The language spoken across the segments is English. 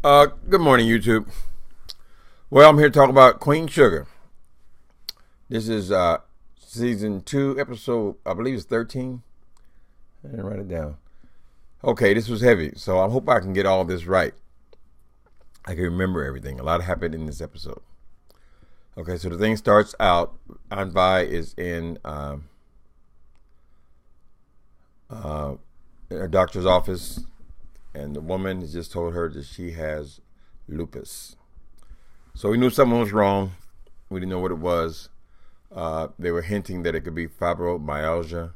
Good morning, YouTube. Well, I'm here to talk about Queen Sugar. This is season 2, episode, I believe it's 13. I didn't write it down. Okay, this was heavy, so I hope I can get all this right. I can remember everything. A lot happened in this episode. Okay, so the thing starts out, Anvi is in a doctor's office, and the woman has just told her that she has lupus. So we knew something was wrong. We didn't know what it was. They were hinting that it could be fibromyalgia,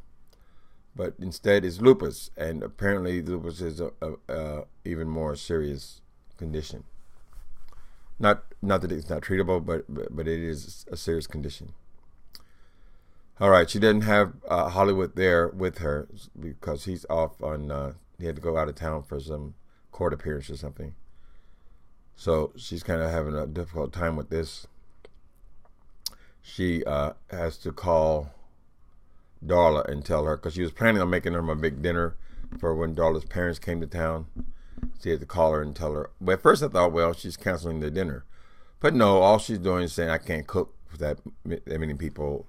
but instead it's lupus, and apparently lupus is a even more serious condition. Not that it's not treatable, but it is a serious condition. All right, she doesn't have Hollywood there with her because he's off on. He had to go out of town for some court appearance or something. So she's kind of having a difficult time with this. She has to call Darla and tell her, because she was planning on making her a big dinner for when Darla's parents came to town. She had to call her and tell her. But at first I thought, well, she's canceling the dinner. But no, all she's doing is saying, I can't cook for that many people.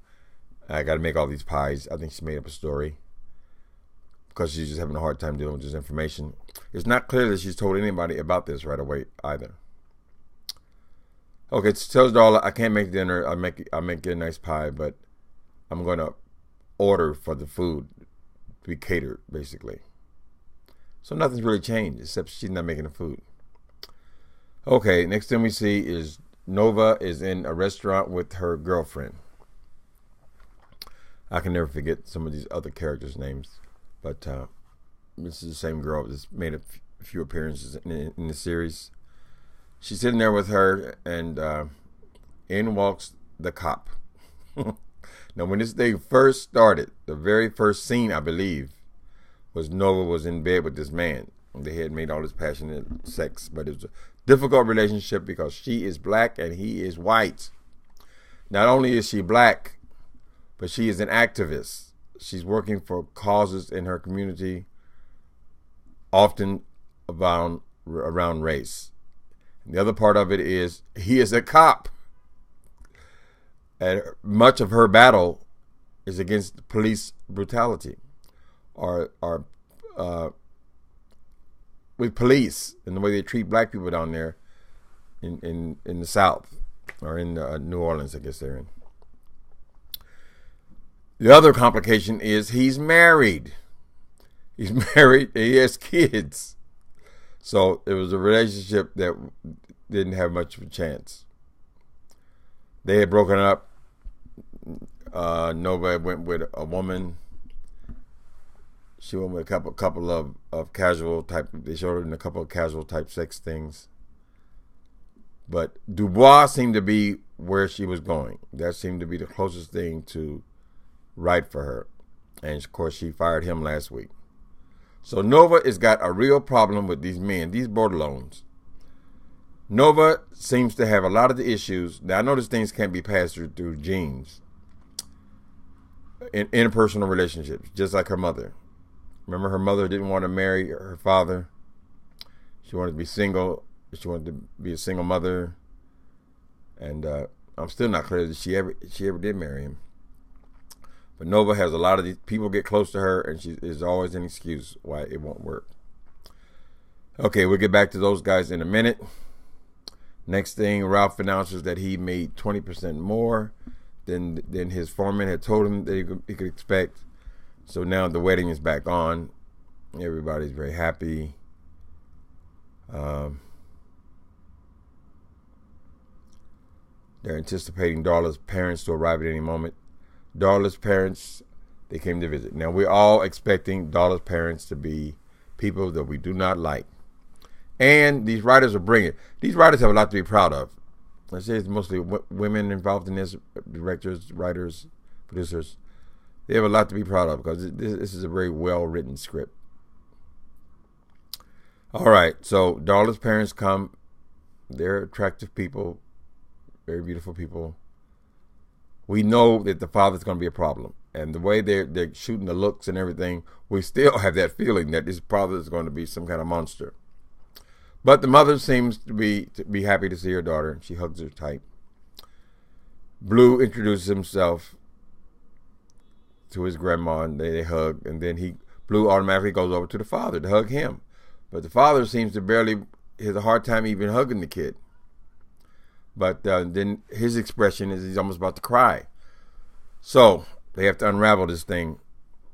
I got to make all these pies. I think she made up a story because she's just having a hard time dealing with this information. It's not clear that she's told anybody about this right away either. Okay, she tells Darla, I can't make dinner. I'll make you a nice pie, but I'm going to order for the food to be catered, basically. So nothing's really changed except she's not making the food. Okay, next thing we see is Nova is in a restaurant with her girlfriend. I can never forget some of these other characters' names, but this is the same girl that's made a few appearances in the series. She's sitting there with her, and in walks the cop. Now, when this thing first started, the very first scene, I believe, was Nova was in bed with this man. They had made all this passionate sex, but it was a difficult relationship because she is black and he is white. Not only is she black, but she is an activist. She's working for causes in her community, often around race. And the other part of it is he is a cop. And much of her battle is against police brutality, or with police and the way they treat black people down there in the South, or in New Orleans, I guess they're in. The other complication is he's married. He's married and he has kids. So it was a relationship that didn't have much of a chance. They had broken up. Nova went with a woman. She went with a couple of casual type. They showed her in a couple of casual type sex things. But Dubois seemed to be where she was going. That seemed to be the closest thing to right for her. And of course she fired him last week. So Nova has got a real problem with these men, these borderlones. Nova seems to have a lot of the issues. Now I know these things can't be passed through genes. In interpersonal relationships, just like her mother. Remember, her mother didn't want to marry her father. She wanted to be single. She wanted to be a single mother. And I'm still not clear that she ever did marry him. But Nova has a lot of these people get close to her, and there's always an excuse why it won't work. Okay, we'll get back to those guys in a minute. Next thing, Ralph announces that he made 20% more than his foreman had told him that he could expect. So now the wedding is back on. Everybody's very happy. They're anticipating Darla's parents to arrive at any moment. Darla's parents, they came to visit. Now, we're all expecting Darla's parents to be people that we do not like. And these writers are bringing. These writers have a lot to be proud of. I say it's mostly women involved in this, directors, writers, producers. They have a lot to be proud of because this is a very well-written script. All right, so Darla's parents come. They're attractive people, very beautiful people. We know that the father's going to be a problem. And the way they're shooting the looks and everything, we still have that feeling that this father is going to be some kind of monster. But the mother seems to be happy to see her daughter. She hugs her tight. Blue introduces himself to his grandma, and they hug, and then Blue automatically goes over to the father to hug him. But the father seems to has a hard time even hugging the kid. But then his expression is he's almost about to cry. So they have to unravel this thing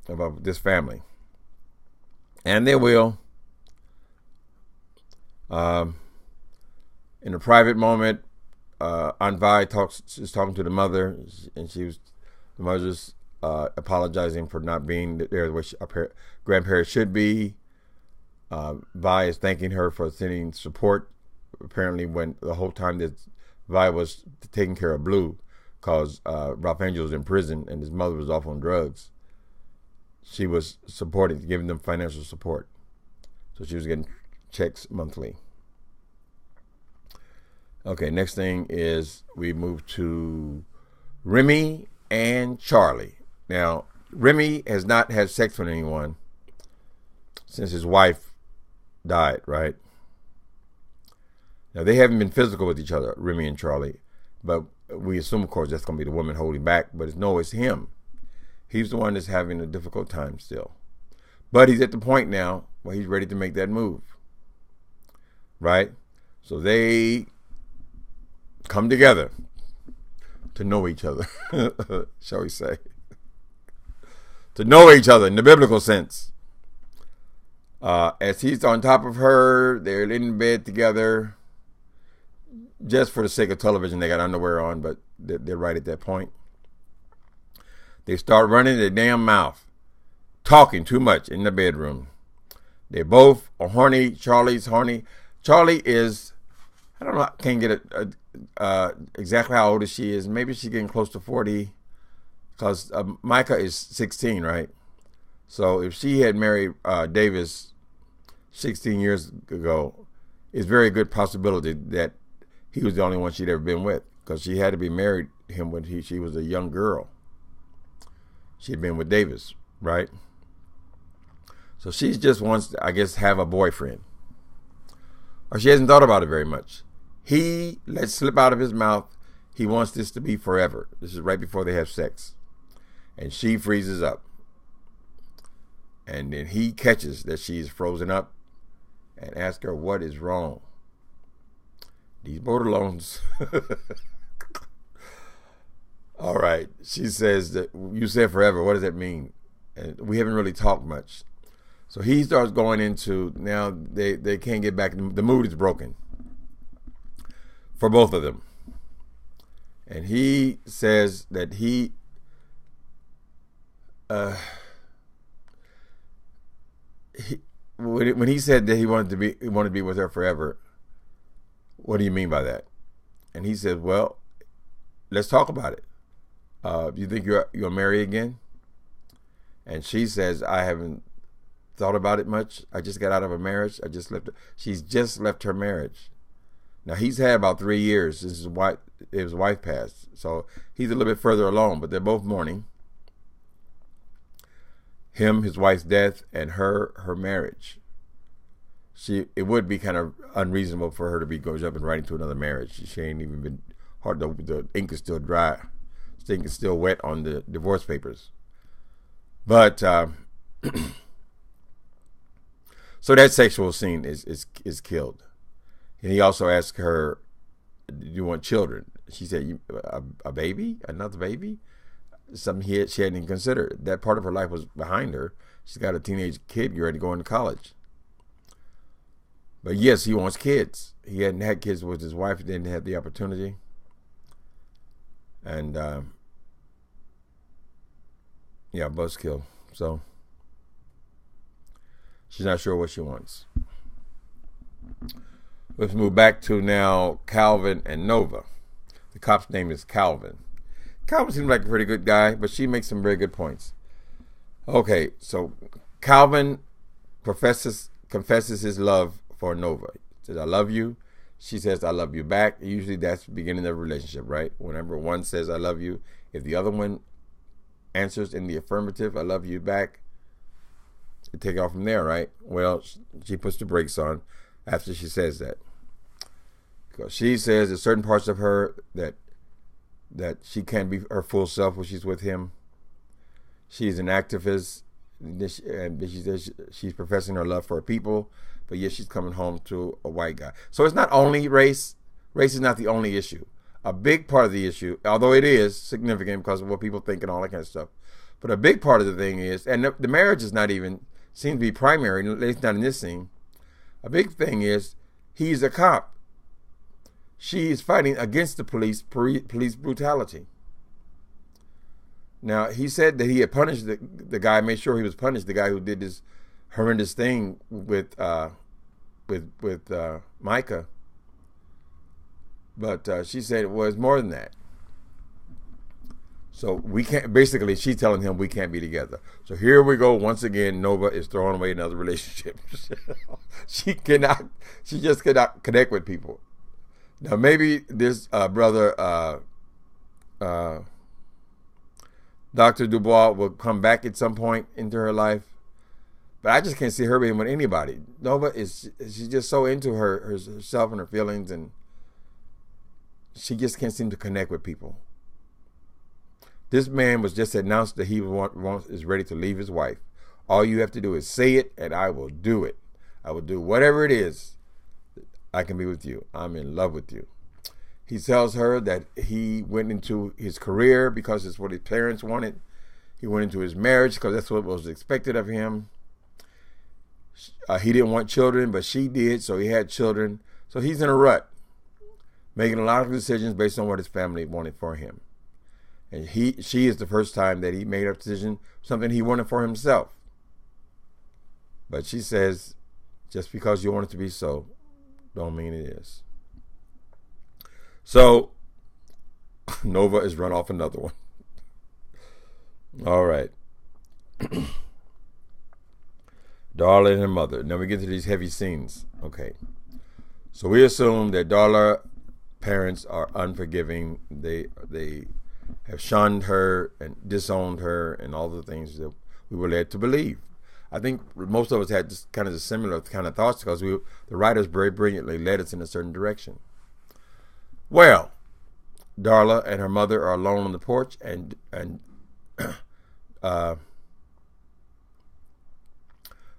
about this family. And they will. In a private moment, Aunt Vi is talking to the mother, and the mother's apologizing for not being there where her grandparents should be. Vi is thanking her for sending support. Apparently, when the whole time that Vi was taking care of Blue, because Ralph Angel was in prison and his mother was off on drugs, she was giving them financial support. So she was getting checks monthly. Okay, next thing is we move to Remy and Charlie. Now, Remy has not had sex with anyone since his wife died, right? Now, they haven't been physical with each other, Remy and Charlie, but we assume, of course, that's going to be the woman holding back, but it's him. He's the one that's having a difficult time still. But he's at the point now where he's ready to make that move, right? So they come together to know each other, shall we say. To know each other in the biblical sense. As he's on top of her, they're in bed together. Just for the sake of television, they got underwear on, but they're right at that point. They start running their damn mouth, talking too much in the bedroom. They both are horny. Charlie's horny. Charlie is, I don't know, I can't get exactly how old she is. Maybe she's getting close to 40, because Micah is 16, right? So if she had married Davis 16 years ago, it's a very good possibility that he was the only one she'd ever been with, because she had to be married to him when she was a young girl. She'd been with Davis, right? So she just wants to, I guess, have a boyfriend. Or she hasn't thought about it very much. He lets slip out of his mouth, he wants this to be forever. This is right before they have sex. And she freezes up. And then he catches that she's frozen up and asks her what is wrong. These borderlones. All right. She says that you said forever. What does that mean? And we haven't really talked much. So he starts going into, now they can't get back. The mood is broken for both of them. And he says that when he said that he wanted to be with her forever, what do you mean by that? And he said, well, let's talk about it. You think you'll marry again? And she says, I haven't thought about it much. I just got out of a marriage. She's just left her marriage. Now, he's had about 3 years since his wife passed. So he's a little bit further along, but they're both mourning. Him, his wife's death, and her marriage. It would be kind of unreasonable for her to be going up and writing to another marriage. She ain't even been hard. The ink is still dry. The ink is still wet on the divorce papers. But so that sexual scene is killed. And he also asked her, "Do you want children?" She said, "A baby, another baby." Something she hadn't even considered. That part of her life was behind her. She's got a teenage kid ready to go into college. But yes, he wants kids. He hadn't had kids with his wife. He didn't have the opportunity. And buzzkill. So she's not sure what she wants. Let's move back to now Calvin and Nova. The cop's name is Calvin. Calvin seems like a pretty good guy, but she makes some very good points. Okay, so Calvin confesses his love for Nova. He says, I love you. She says, I love you back. Usually that's the beginning of a relationship, right? Whenever one says, I love you, if the other one answers in the affirmative, I love you back, you take it off from there, right? Well, she puts the brakes on after she says that. Because she says there's certain parts of her that she can't be her full self when she's with him. She's an activist, and she says she's professing her love for her people, but yet she's coming home to a white guy. So it's not only race. Race is not the only issue. A big part of the issue, although it is significant because of what people think and all that kind of stuff, but a big part of the thing is, and the marriage is not even, seems to be primary, at least not in this scene. A big thing is, he's a cop. She is fighting against the police brutality. Now, he said that he had punished the guy, made sure he was punished, the guy who did this horrendous thing with Micah. But she said it was more than that. So we can't, basically she's telling him we can't be together. So here we go once again. Nova is throwing away another relationship. She just cannot connect with people. Now maybe this brother, Dr. Dubois, will come back at some point into her life. But I just can't see her being with anybody. Nova she's just so into herself and her feelings, and she just can't seem to connect with people. This man was just announced that he is ready to leave his wife. All you have to do is say it, and I will do it. I will do whatever it is. I can be with you. I'm in love with you. He tells her that he went into his career because it's what his parents wanted. He went into his marriage because that's what was expected of him. He didn't want children, but she did, so he had children. So he's in a rut, making a lot of decisions based on what his family wanted for him. And she is the first time that he made a decision, something he wanted for himself. But she says, just because you want it to be so, don't mean it is. So, Nova has run off another one. All right. Darla and her mother. Now we get to these heavy scenes. Okay. So we assume that Darla's parents are unforgiving. They have shunned her and disowned her and all the things that we were led to believe. I think most of us had just kind of the similar kind of thoughts because the writers very brilliantly led us in a certain direction. Well, Darla and her mother are alone on the porch, and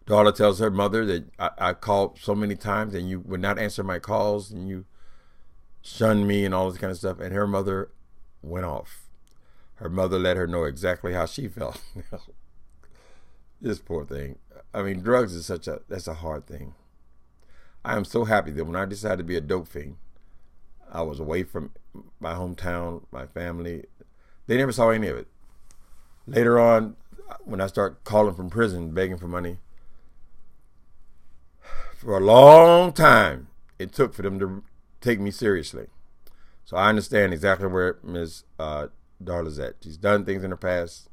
Darla tells her mother that I called so many times and you would not answer my calls and you shunned me and all this kind of stuff. And her mother went off. Her mother let her know exactly how she felt. This poor thing. I mean, drugs is that's a hard thing. I am so happy that when I decided to be a dope fiend, I was away from my hometown, my family. They never saw any of it. Later on, when I start calling from prison, begging for money, for a long time, it took for them to take me seriously. So I understand exactly where Ms. Darla's at. She's done things in her past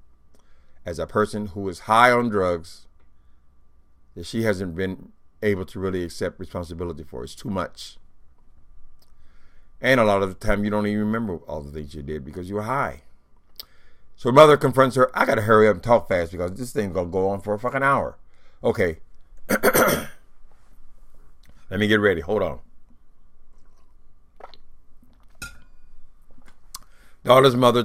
as a person who is high on drugs that she hasn't been able to really accept responsibility for. It's too much. And a lot of the time you don't even remember all the things you did because you were high. So her mother confronts her. I got to hurry up and talk fast because this thing's going to go on for a fucking hour. Okay. Let me get ready. Hold on. Darla's mother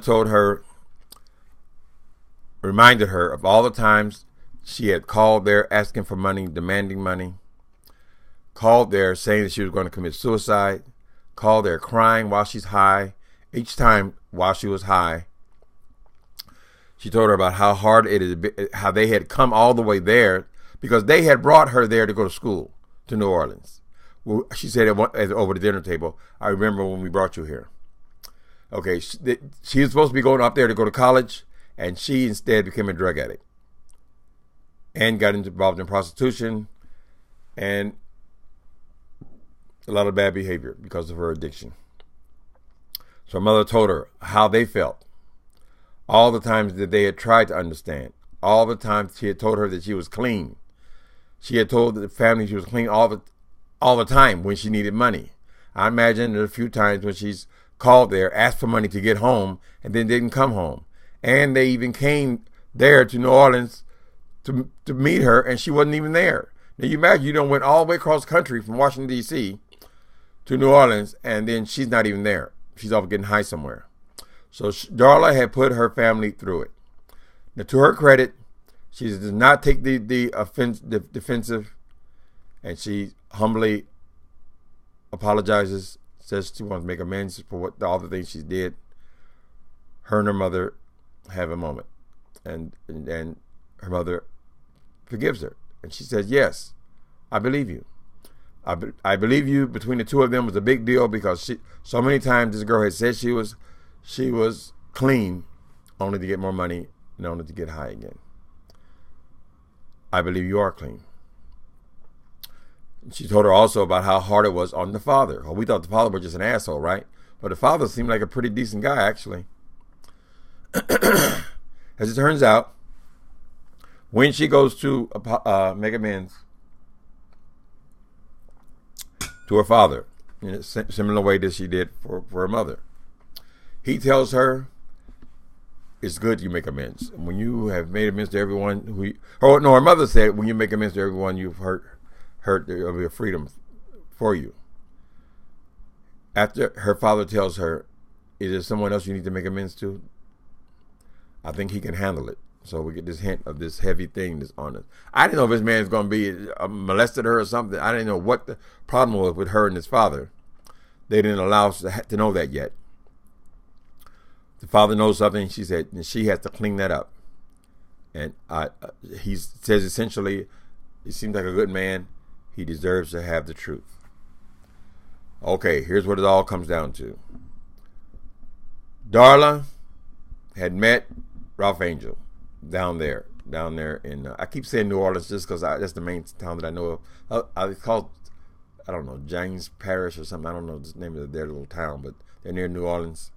reminded her of all the times she had called there asking for money, demanding money, called there saying that she was going to commit suicide, called there crying while she's high, each time while she was high. She told her about how hard it is, how they had come all the way there because they had brought her there to go to school to New Orleans. Well, she said over the dinner table, I remember when we brought you here. Okay, she was supposed to be going up there to go to college, and she instead became a drug addict and got involved in prostitution and a lot of bad behavior because of her addiction. So her mother told her how they felt, all the times that they had tried to understand, all the times she had told her that she was clean. She had told the family she was clean all the time when she needed money. I imagine there a few times when she's called there, asked for money to get home, and then didn't come home. And they even came there to New Orleans to meet her, and she wasn't even there. Now you imagine you done went all the way across the country from Washington, D.C. to New Orleans, and then she's not even there. She's off getting high somewhere. So Darla had put her family through it. Now, to her credit, she does not take the defensive, and she humbly apologizes, says she wants to make amends for all the things she did. Her and her mother have a moment, and her mother forgives her, and she says, "Yes, I believe you. I believe you." Between the two of them was a big deal because so many times this girl had said she was clean, only to get more money and only to get high again. I believe you are clean. She told her also about how hard it was on the father. Well, we thought the father was just an asshole, right? But the father seemed like a pretty decent guy, actually. As it turns out, when she goes to make amends to her father, in a similar way that she did for her mother, he tells her, it's good you make amends. When you have made amends to everyone her mother said, when you make amends to everyone you've hurt, there will be a freedom for you. After her father tells her, is there someone else you need to make amends to? I think he can handle it. So we get this hint of this heavy thing that's on us. I didn't know if this man's going to be molested her or something. I didn't know what the problem was with her and his father. They didn't allow us to know that yet. The father knows something, she said, and she has to clean that up. And he says essentially, he seems like a good man. He deserves to have the truth. Okay, here's what it all comes down to. Darla had met Ralph Angel down there in, I keep saying New Orleans just because that's the main town that I know of. It's called, I don't know, James Parish or something. I don't know the name of their little town, but they're near New Orleans.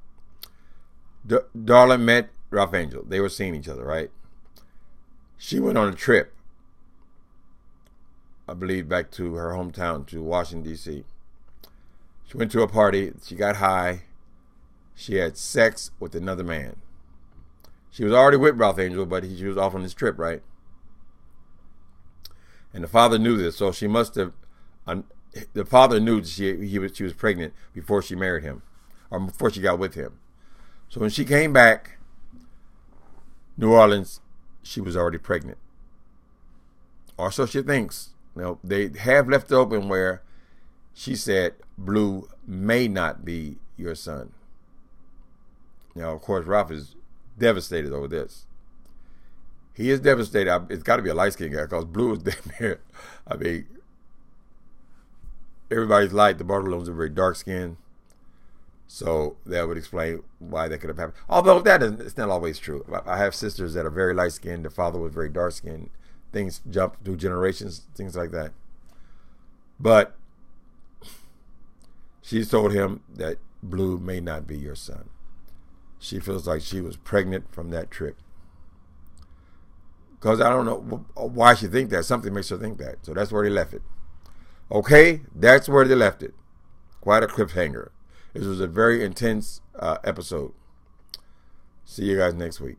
Darla met Ralph Angel. They were seeing each other, right? She went on a trip, I believe, back to her hometown, to Washington, D.C. She went to a party. She got high. She had sex with another man. She was already with Ralph Angel, but she was off on this trip, right? And the father knew this, so she must have. The father knew that she was pregnant before she married him, or before she got with him. So when she came back, New Orleans, she was already pregnant, or so she thinks. Now they have left it open where she said, "Blue may not be your son." Now, of course, Ralph is devastated over this. He is devastated. It's got to be a light-skinned guy because Blue is damn near. I mean, everybody's light. The Bartolones are very dark-skinned. So that would explain why that could have happened. Although it's not always true. I have sisters that are very light-skinned. The father was very dark-skinned. Things jump through generations, things like that. But she's told him that Blue may not be your son. She feels like she was pregnant from that trip. Because I don't know why she thinks that. Something makes her think that. So that's where they left it. Okay, that's where they left it. Quite a cliffhanger. This was a very intense episode. See you guys next week.